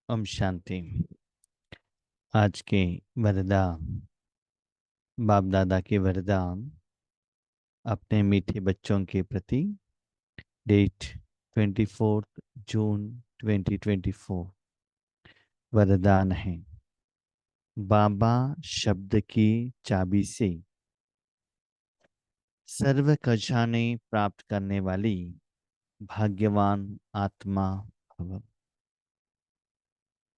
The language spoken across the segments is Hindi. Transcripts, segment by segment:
ओम शांति। आज के वरदान, बाप दादा के वरदान अपने मीठे बच्चों के प्रति। डेट 24 जून 2024। वरदान है, बाबा शब्द की चाबी से सर्व खजाने प्राप्त करने वाली भाग्यवान आत्मा भव।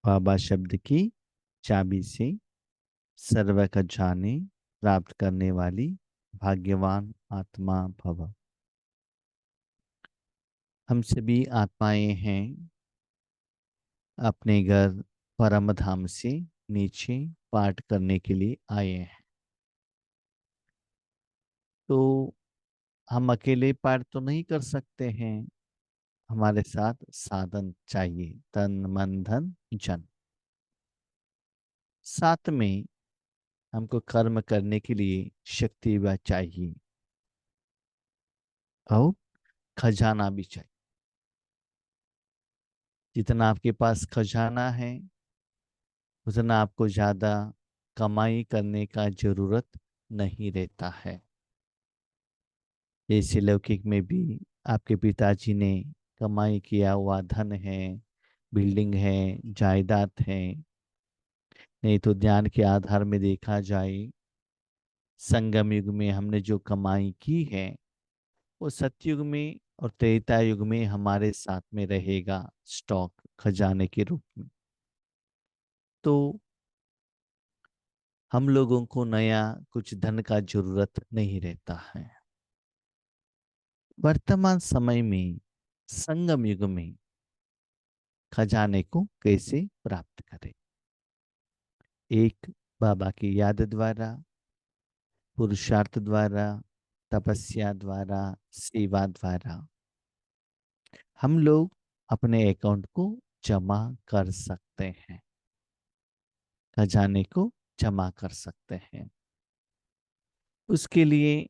बाबा शब्द की चाबी से सर्व खजाने प्राप्त करने वाली भाग्यवान आत्मा भव। हम सभी आत्माएं हैं, अपने घर परम धाम से नीचे पाठ करने के लिए आए हैं। तो हम अकेले पाठ तो नहीं कर सकते हैं, हमारे साथ साधन चाहिए, तन मन धन जन। साथ में हमको कर्म करने के लिए शक्ति भी चाहिए और खजाना भी चाहिए। जितना आपके पास खजाना है उतना आपको ज्यादा कमाई करने का जरूरत नहीं रहता है। जैसे लौकिक में भी आपके पिताजी ने कमाई किया हुआ धन है, बिल्डिंग है, जायदाद है। नहीं तो ज्ञान के आधार में देखा जाए, संगम युग में हमने जो कमाई की है वो सतयुग में और त्रेता युग में हमारे साथ में रहेगा, स्टॉक खजाने के रूप में। तो हम लोगों को नया कुछ धन का जरूरत नहीं रहता है। वर्तमान समय में संगम युग में खजाने को कैसे प्राप्त करें? एक, बाबा की याद द्वारा, पुरुषार्थ द्वारा, तपस्या द्वारा, सेवा द्वारा हम लोग अपने अकाउंट को जमा कर सकते हैं, खजाने को जमा कर सकते हैं। उसके लिए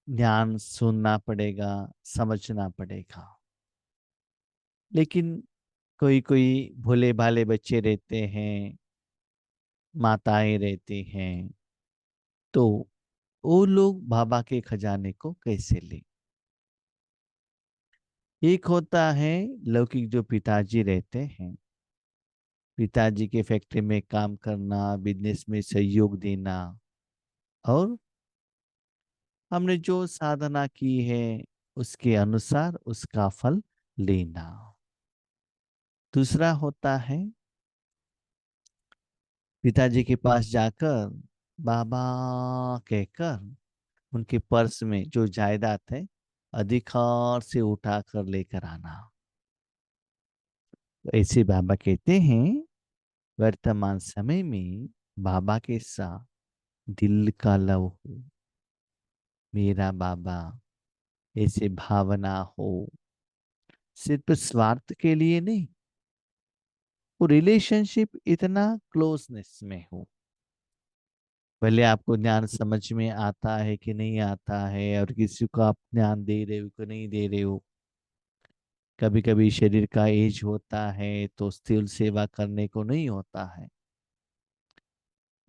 ध्यान सुनना पड़ेगा, समझना पड़ेगा। लेकिन कोई कोई भोले भाले बच्चे रहते हैं, माताएं रहती हैं, तो वो लोग बाबा के खजाने को कैसे लें? एक होता है लौकिक जो पिताजी रहते हैं, पिताजी के फैक्ट्री में काम करना, बिजनेस में सहयोग देना, और हमने जो साधना की है उसके अनुसार उसका फल लेना। दूसरा होता है पिताजी के पास जाकर बाबा कहकर उनके पर्स में जो जायदाद है अधिकार से उठा कर लेकर आना। तो ऐसे बाबा कहते हैं, वर्तमान समय में बाबा के साथ दिल का लव हो, मेरा बाबा, ऐसे भावना हो, सिर्फ स्वार्थ के लिए नहीं, वो रिलेशनशिप इतना क्लोजनेस में हो। भले आपको ज्ञान समझ में आता है कि नहीं आता है, और किसी को आप ज्ञान दे रहे हो कि नहीं दे रहे हो, कभी कभी शरीर का एज होता है तो स्थूल सेवा करने को नहीं होता है।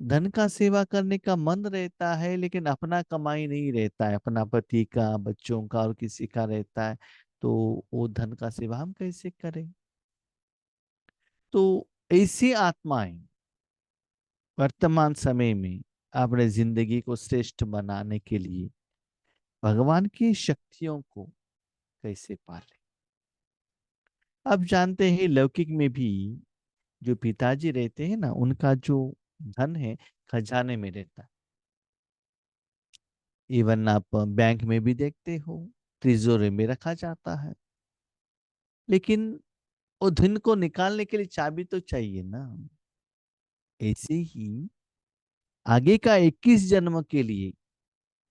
धन का सेवा करने का मन रहता है, लेकिन अपना कमाई नहीं रहता है, अपना पति का, बच्चों का और किसी का रहता है। तो वो धन का सेवा हम कैसे करें? तो ऐसी आत्माएं वर्तमान समय में अपने जिंदगी को श्रेष्ठ बनाने के लिए भगवान की शक्तियों को कैसे पाले? अब जानते हैं लौकिक में भी जो पिताजी रहते हैं ना, उनका जो धन है खजाने में रहता है। इवन आप बैंक में भी देखते हो, तिजोरी में रखा जाता है। लेकिन वो धन को निकालने के लिए चाबी तो चाहिए ना। ऐसे ही आगे का 21 जन्म के लिए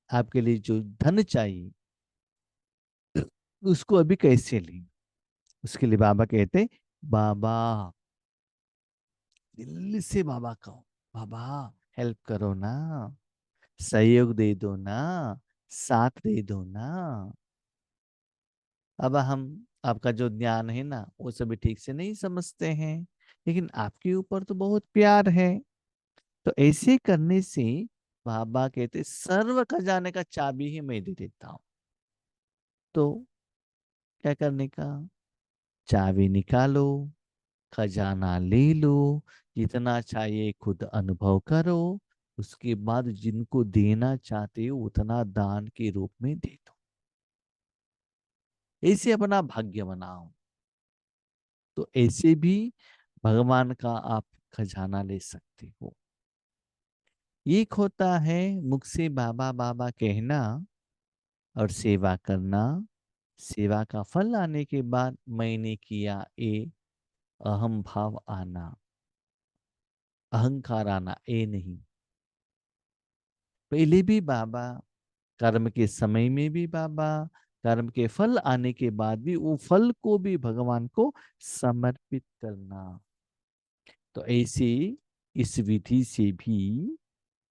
आपके लिए जो धन चाहिए उसको अभी कैसे लें? उसके लिए बाबा कहते, बाबा, दिल से बाबा कहो, बाबा हेल्प करो ना, सहयोग दे दो ना, साथ दे दो ना। अब हम आपका जो ज्ञान है ना वो सभी ठीक से नहीं समझते हैं, लेकिन आपके ऊपर तो बहुत प्यार है। तो ऐसे करने से बाबा कहते सर्व खजाने का चाबी ही मैं दे देता हूं। तो क्या करने का, चाबी निकालो, खजाना ले लो, जितना चाहिए खुद अनुभव करो, उसके बाद जिनको देना चाहते हो उतना दान के रूप में दे दो। ऐसे अपना भाग्य बनाओ। तो ऐसे भी भगवान का आप खजाना ले सकते हो। एक होता है मुख से बाबा बाबा कहना और सेवा करना। सेवा का फल आने के बाद मैंने किया ये अहम भाव आना, अहंकार आना, ये नहीं। पहले भी बाबा, कर्म के समय में भी बाबा, कर्म के फल आने के बाद भी वो फल को भी भगवान को समर्पित करना। तो ऐसे इस विधि से भी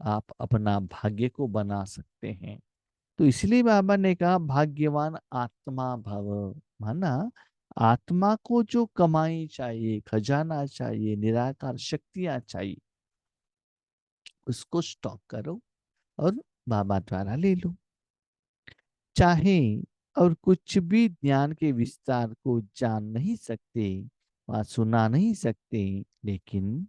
आप अपना भाग्य को बना सकते हैं। तो इसलिए बाबा ने कहा भाग्यवान आत्मा भव, माना आत्मा को जो कमाई चाहिए, खजाना चाहिए, निराकार शक्तियां चाहिए, उसको स्टॉक करो और बाबा द्वारा ले लो। चाहे और कुछ भी ज्ञान के विस्तार को जान नहीं सकते व सुना नहीं सकते, लेकिन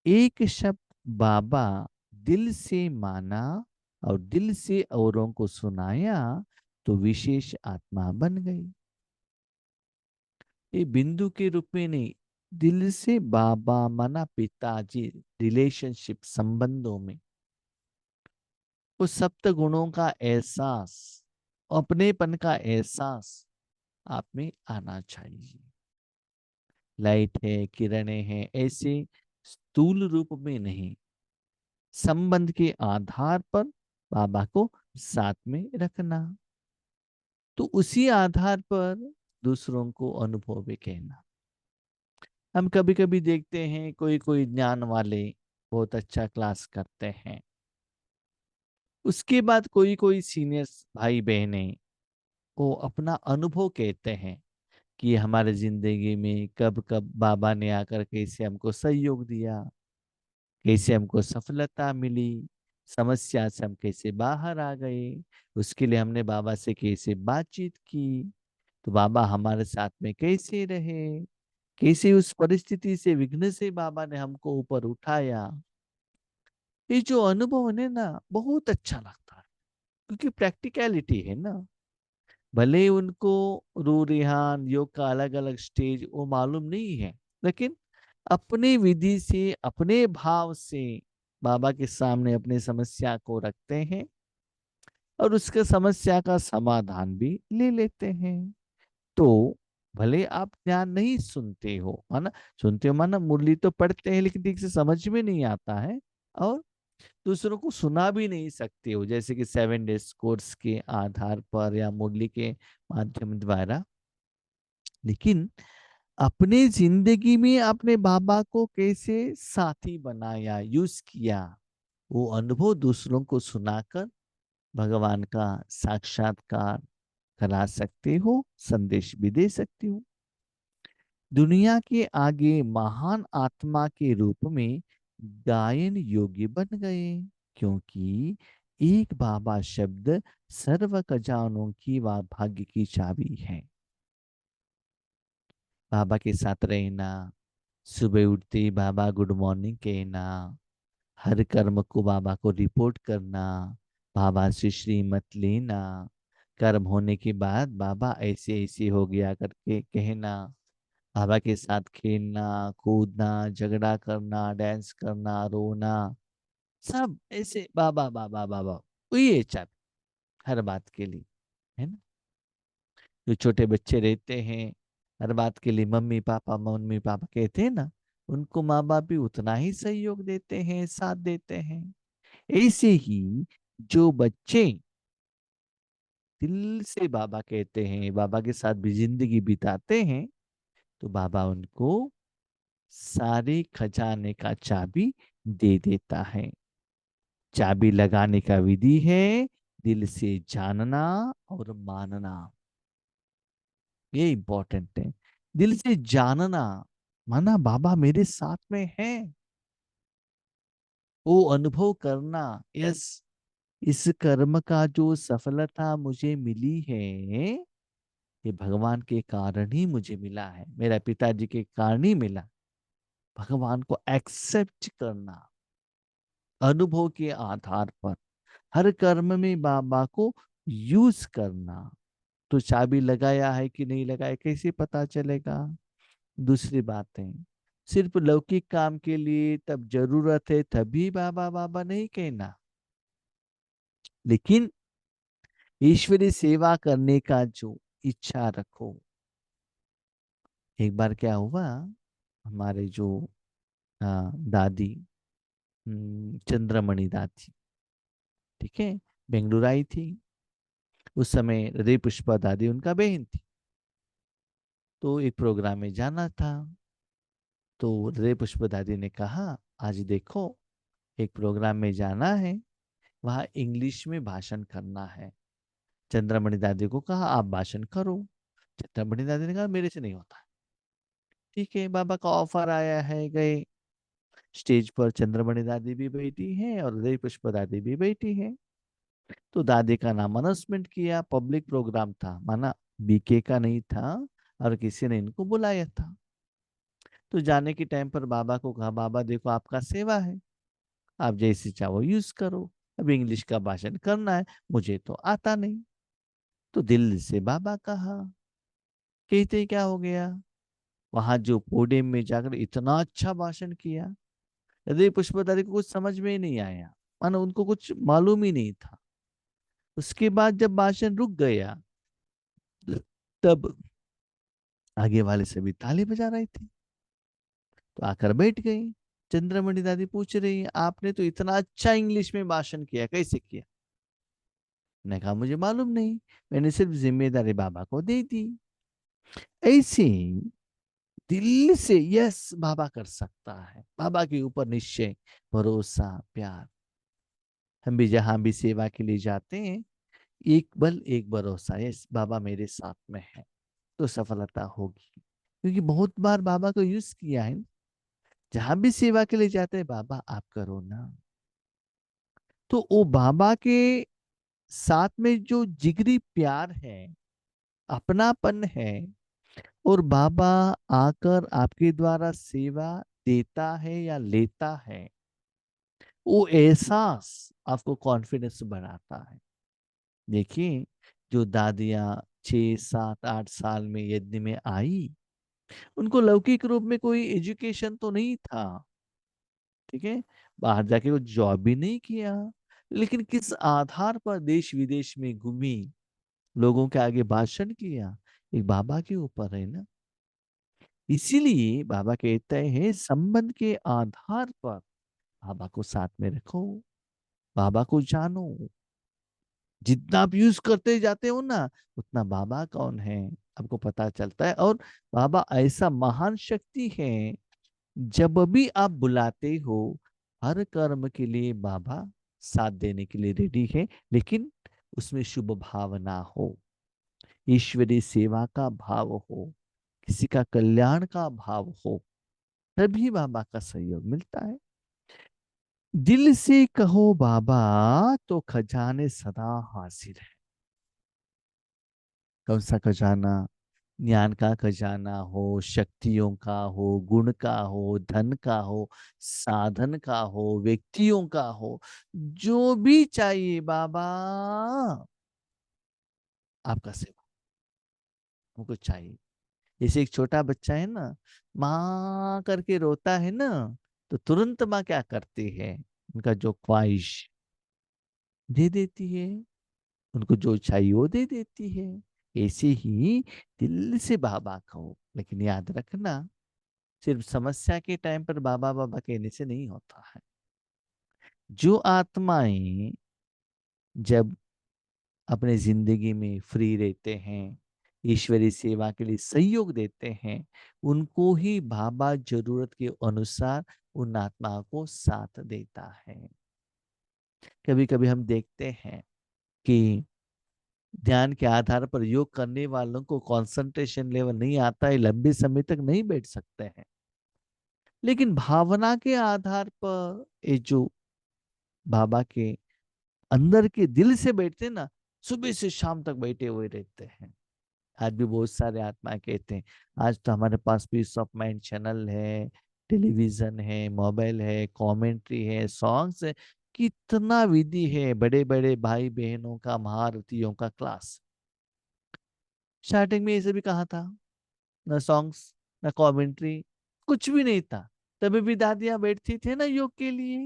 एक शब्द बाबा दिल से माना और दिल से औरों को सुनाया तो विशेष आत्मा बन गई। ये बिंदु के रूप में नहीं, दिल से बाबा माना पिताजी, रिलेशनशिप संबंधों में उस सप्त गुणों का एहसास, अपनेपन का एहसास आप में आना चाहिए। लाइट है, किरणें हैं, ऐसे स्थूल रूप में नहीं, संबंध के आधार पर बाबा को साथ में रखना। तो उसी आधार पर दूसरों को अनुभव भी कहना। हम कभी कभी देखते हैं कोई कोई ज्ञान वाले बहुत अच्छा क्लास करते हैं, उसके बाद कोई कोई सीनियर भाई बहने वो अपना अनुभव कहते हैं कि हमारे जिंदगी में कब कब बाबा ने आकर कैसे हमको सहयोग दिया, कैसे हमको सफलता मिली, समस्या से हम कैसे बाहर आ गए, उसके लिए हमने बाबा से कैसे बातचीत की, तो बाबा हमारे साथ में कैसे रहे, कैसे उस परिस्थिति से, विघ्न से बाबा ने हमको ऊपर उठाया। ये जो अनुभव है ना, बहुत अच्छा लगता है, क्योंकि प्रैक्टिकलिटी है ना। भले ही उनको रू रिहान योग का अलग अलग स्टेज वो मालूम नहीं है, लेकिन अपनी विधि से, अपने भाव से बाबा के सामने अपनी समस्या को रखते हैं और उसके समस्या का समाधान भी ले लेते हैं। तो भले आप ध्यान नहीं सुनते हो, माना सुनते हो, माना मुरली तो पढ़ते हैं लेकिन ठीक से समझ में नहीं आता है, और दूसरों को सुना भी नहीं सकते हो, जैसे कि 7 डेज कोर्स के आधार पर या मुरली के माध्यम द्वारा। लेकिन अपने जिंदगी में आपने बाबा को कैसे साथी बनाया, यूज किया, वो अनुभव दूसरों को सुनाकर भगवान का साक्षात्कार करा सकते हो, संदेश भी दे सकते हो। दुनिया के आगे महान आत्मा के रूप में गायन योग्य बन गए, क्योंकि एक बाबा शब्द सर्व खजानों की व भाग्य की चाबी है। बाबा के साथ रहना, सुबह उठते ही बाबा गुड मॉर्निंग कहना, हर कर्म को बाबा को रिपोर्ट करना, बाबा से श्रीमत लेना, कर्म होने के बाद बाबा ऐसे ऐसे हो गया करके कहना, बाबा के साथ खेलना, कूदना, झगड़ा करना, डांस करना, रोना, सब ऐसे बाबा बाबा बाबा, वही है चाबी हर बात के लिए, है ना। जो छोटे बच्चे रहते हैं, हर बात के लिए मम्मी पापा कहते हैं ना, उनको माँ बाप भी उतना ही सहयोग देते हैं, साथ देते हैं। ऐसे ही जो बच्चे दिल से बाबा कहते हैं, बाबा के साथ भी जिंदगी बिताते हैं, तो बाबा उनको सारे खजाने का चाबी दे देता है। चाबी लगाने का विधि है दिल से जानना और मानना। ये इंपॉर्टेंट है, दिल से जानना। माना बाबा मेरे साथ में हैं, वो अनुभव करना। यस, इस कर्म का जो सफलता मुझे मिली है, ये भगवान के कारण ही मुझे मिला है, मेरा पिताजी के कारण ही मिला। भगवान को एक्सेप्ट करना, अनुभव के आधार पर हर कर्म में बाबा को यूज करना। तो चाबी लगाया है कि नहीं लगाया कैसे पता चलेगा? दूसरी बात है, सिर्फ लौकिक काम के लिए तब जरूरत है तभी बाबा बाबा नहीं कहना, लेकिन ईश्वरी सेवा करने का जो इच्छा रखो। एक बार क्या हुआ, हमारे जो दादी, चंद्रमणि दादी, ठीक है, बेंगलुरु आई थी। उस समय हृदय पुष्पा दादी उनका बहन थी। तो एक प्रोग्राम में जाना था। तो हृदय पुष्पा दादी ने कहा, आज देखो एक प्रोग्राम में जाना है, वहां इंग्लिश में भाषण करना है। चंद्रमणि दादी को कहा आप भाषण करो। चंद्रमणि दादी ने कहा मेरे से नहीं होता। ठीक है, बाबा का ऑफर आया है, गए। स्टेज पर चंद्रमणि दादी भी बैठी है और हृदय पुष्प दादी भी बैठी है। तो दादी का नाम अनाउंसमेंट किया, पब्लिक प्रोग्राम था, माना बीके का नहीं था, और किसी ने इनको बुलाया था। तो जाने के टाइम पर बाबा को कहा, बाबा देखो आपका सेवा है, आप जैसे चाहो यूज करो, अब इंग्लिश का भाषण करना है, मुझे तो आता नहीं। तो दिल से बाबा कहा, कहते क्या हो गया, वहां जो पोडियम में जाकर इतना अच्छा भाषण किया, हृदय पुष्पधारी को कुछ समझ में ही नहीं आया, मानो उनको कुछ मालूम ही नहीं था। उसके बाद जब भाषण रुक गया, तब आगे वाले सभी ताली बजा रहे थे, तो आकर बैठ गई। चंद्रमणि दादी पूछ रही है, आपने तो इतना अच्छा इंग्लिश में भाषण किया, कैसे किया? मैंने कहा मुझे मालूम नहीं, मैंने सिर्फ जिम्मेदारी बाबा को दे दी। ऐसे ही दिल से यस बाबा कर सकता है, बाबा के ऊपर निश्चय, भरोसा, प्यार। हम भी जहां भी सेवा के लिए जाते हैं, एक बल एक भरोसा, यस बाबा मेरे साथ में है, तो सफलता होगी। क्योंकि बहुत बार बाबा को यूज किया है, जहां भी सेवा के लिए जाते हैं, बाबा आप करो ना। तो वो बाबा के साथ में जो जिगरी प्यार है, अपनापन है, और बाबा आकर आपके द्वारा सेवा देता है या लेता है, वो एहसास आपको कॉन्फिडेंस बढ़ाता है। देखिए, जो दादियां 6, 7, 8 साल में यज्ञ में आई, उनको लौकिक रूप में कोई एजुकेशन तो नहीं था, ठीक है, बाहर जाके वो जॉब भी नहीं किया, लेकिन किस आधार पर देश विदेश में घूमी, लोगों के आगे भाषण किया, एक बाबा के ऊपर है ना। इसीलिए बाबा कहते हैं संबंध के आधार पर बाबा को साथ में रखो, बाबा को जानो। जितना आप यूज करते जाते हो ना, उतना बाबा कौन है आपको पता चलता है। और बाबा ऐसा महान शक्ति है, जब भी आप बुलाते हो, हर कर्म के लिए बाबा साथ देने के लिए रेडी है, लेकिन उसमें शुभ भावना हो, ईश्वरीय सेवा का भाव हो, किसी का कल्याण का भाव हो, तभी बाबा का सहयोग मिलता है। दिल से कहो बाबा, तो खजाने सदा हाजिर है। कौन सा खजाना? ज्ञान का खजाना हो, शक्तियों का हो, गुण का हो, धन का हो, साधन का हो, व्यक्तियों का हो, जो भी चाहिए बाबा, आपका सेवा हमको चाहिए। जैसे एक छोटा बच्चा है ना, माँ करके रोता है ना, तो तुरंत माँ क्या करती है, उनका जो ख्वाहिश दे देती है, उनको जो चाहिए वो दे देती है। ऐसे ही दिल से बाबा कहो, लेकिन याद रखना, सिर्फ समस्या के टाइम पर बाबा बाबा कहने से नहीं होता है। जो आत्माएं जब अपने जिंदगी में फ्री रहते हैं, ईश्वरीय सेवा के लिए सहयोग देते हैं, उनको ही बाबा जरूरत के अनुसार उन आत्माओं को साथ देता है। कभी कभी हम देखते हैं कि ध्यान के आधार पर योग करने वालों को कंसंट्रेशन लेवल नहीं आता है, लंबे समय तक नहीं बैठ सकते हैं। लेकिन भावना के आधार पर ये जो बाबा के अंदर के दिल से बैठते हैं ना, सुबह से शाम तक बैठे हुए रहते हैं। आज भी बहुत सारे आत्मा कहते हैं, आज तो हमारे पास पीस ऑफ माइंड चैनल है, टेलीविजन है, मोबाइल है, कमेंट्री है, सॉन्ग्स है, कितना विधि है, बड़े बड़े भाई बहनों का, महारथियों का क्लास। स्टार्टिंग में ये सभी कहा था, न सॉन्ग्स, न कमेंट्री, कुछ भी नहीं था। तभी भी दादियां बैठती थे ना योग के लिए,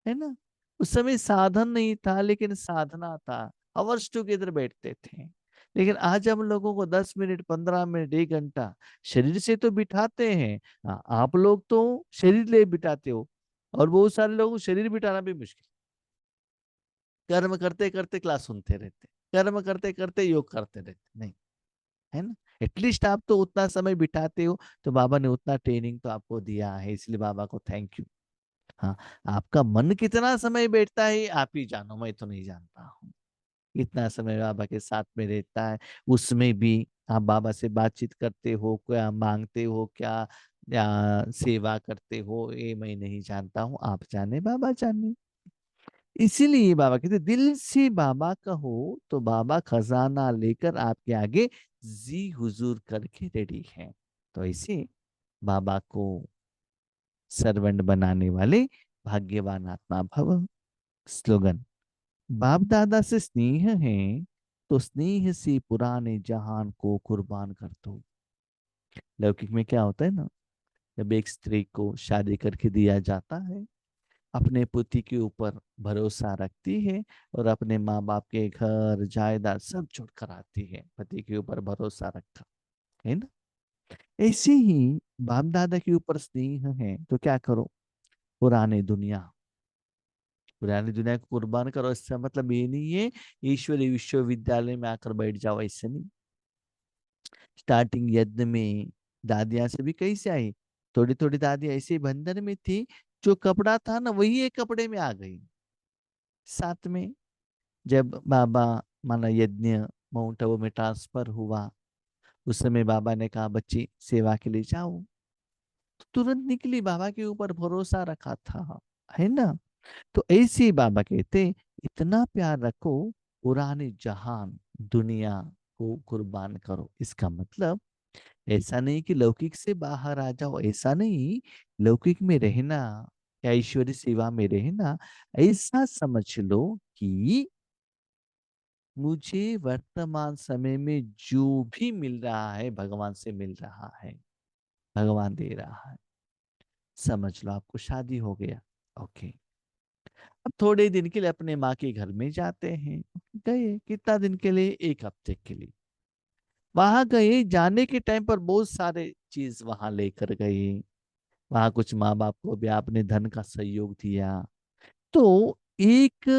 है ना। उस समय साधन नहीं था, लेकिन साधना था। अवर्स टुगेदर बैठते थे। लेकिन आज हम लोगों को 10 मिनट, 15 मिनट, 1 घंटा शरीर से तो बिठाते हैं। हाँ, आप लोग तो शरीर ले बिठाते हो, और बहुत सारे लोगों को शरीर बिठाना भी मुश्किल। कर्म करते करते क्लास सुनते रहते, कर्म करते करते योग करते रहते, नहीं, है ना। एटलीस्ट आप तो उतना समय बिठाते हो, तो बाबा ने उतना ट्रेनिंग तो आपको दिया है, इसलिए बाबा को थैंक यू। हाँ, आपका मन कितना समय बैठता है आप ही जानो, मैं तो नहीं जानता हूँ। कितना समय बाबा के साथ में रहता है, उसमें भी आप बाबा से बातचीत करते हो, क्या मांगते हो, क्या या सेवा करते हो, ये मैं नहीं जानता हूँ, आप जाने, बाबा जाने। इसीलिए बाबा कहते दिल से बाबा कहो, तो बाबा खजाना लेकर आपके आगे जी हुजूर करके रेडी है। तो ऐसे बाबा को सर्वेंट बनाने वाले भाग्यवान आत्मा भव। स्लोगन, बाप दादा से स्नेह है, तो स्नेह से पुराने जहान को कुर्बान कर दो। लौकिक में क्या होता है ना, जब एक स्त्री को शादी करके दिया जाता है, अपने पति के ऊपर भरोसा रखती है, और अपने माँ बाप के घर जायदाद सब छोड़ कर आती है, पति के ऊपर भरोसा रखा, है ना। ऐसे ही बाप दादा के ऊपर स्नेह है, तो क्या करो, पुराने दुनिया, पुरानी दुनिया को कुर्बान करो। इसका मतलब ये नहीं है ईश्वरीय विश्वविद्यालय में आकर बैठ जाओ, ऐसे नहीं। स्टार्टिंग यज्ञ में दादियां से भी कैसे आई, थोड़ी थोड़ी दादी ऐसे बंधन में थी, जो कपड़ा था ना वही एक कपड़े में आ गई। साथ में जब बाबा माना यज्ञ माउंट आबू में ट्रांसफर हुआ, उस समय बाबा ने कहा बच्ची सेवा के लिए जाओ, तो तुरंत निकली, बाबा के ऊपर भरोसा रखा था, है ना। तो ऐसे ही बाबा कहते इतना प्यार रखो, पुराने जहान दुनिया को कुर्बान करो। इसका मतलब ऐसा नहीं कि लौकिक से बाहर आ जाओ, ऐसा नहीं, लौकिक में रहना या ईश्वरी सेवा में रहना, ऐसा समझ लो कि मुझे वर्तमान समय में जो भी मिल रहा है भगवान से मिल रहा है, भगवान दे रहा है। समझ लो आपको शादी हो गया, ओके, अब थोड़े दिन के लिए अपने माँ के घर में जाते हैं, गए कितना दिन के लिए, 1 हफ्ते के लिए। वहां गए, जाने के टाइम पर बहुत सारे चीज वहां लेकर गए, वहां कुछ माँ बाप को भी आपने धन का सहयोग दिया। तो एक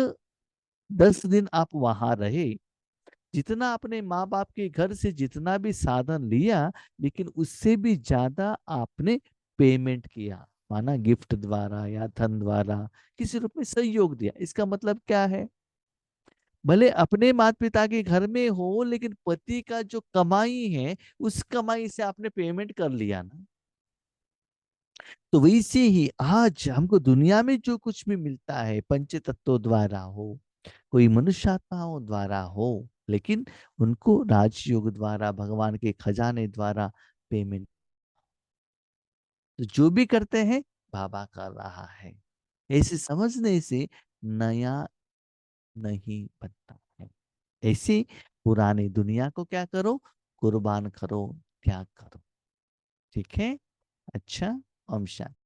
10 दिन आप वहां रहे, जितना अपने माँ बाप के घर से जितना भी साधन लिया, लेकिन उससे भी ज्यादा आपने पेमेंट किया, माना गिफ्ट द्वारा या धन द्वारा, किसी रूप में सहयोग दिया। इसका मतलब क्या है, भले अपने माता पिता के घर में हो, लेकिन पति का जो कमाई है, उस कमाई से आपने पेमेंट कर लिया ना। तो वैसे ही आज हमको दुनिया में जो कुछ भी मिलता है, पंच तत्वों द्वारा हो, कोई मनुष्य आत्माओं द्वारा हो, लेकिन उनको राजयोग द्वारा, भगवान के खजाने द्वारा पेमेंट, तो जो भी करते हैं बाबा कर रहा है। ऐसे समझने से नया नहीं बनता है। ऐसे पुरानी दुनिया को क्या करो, कुर्बान करो, त्याग करो। ठीक है, अच्छा, ओम शांति।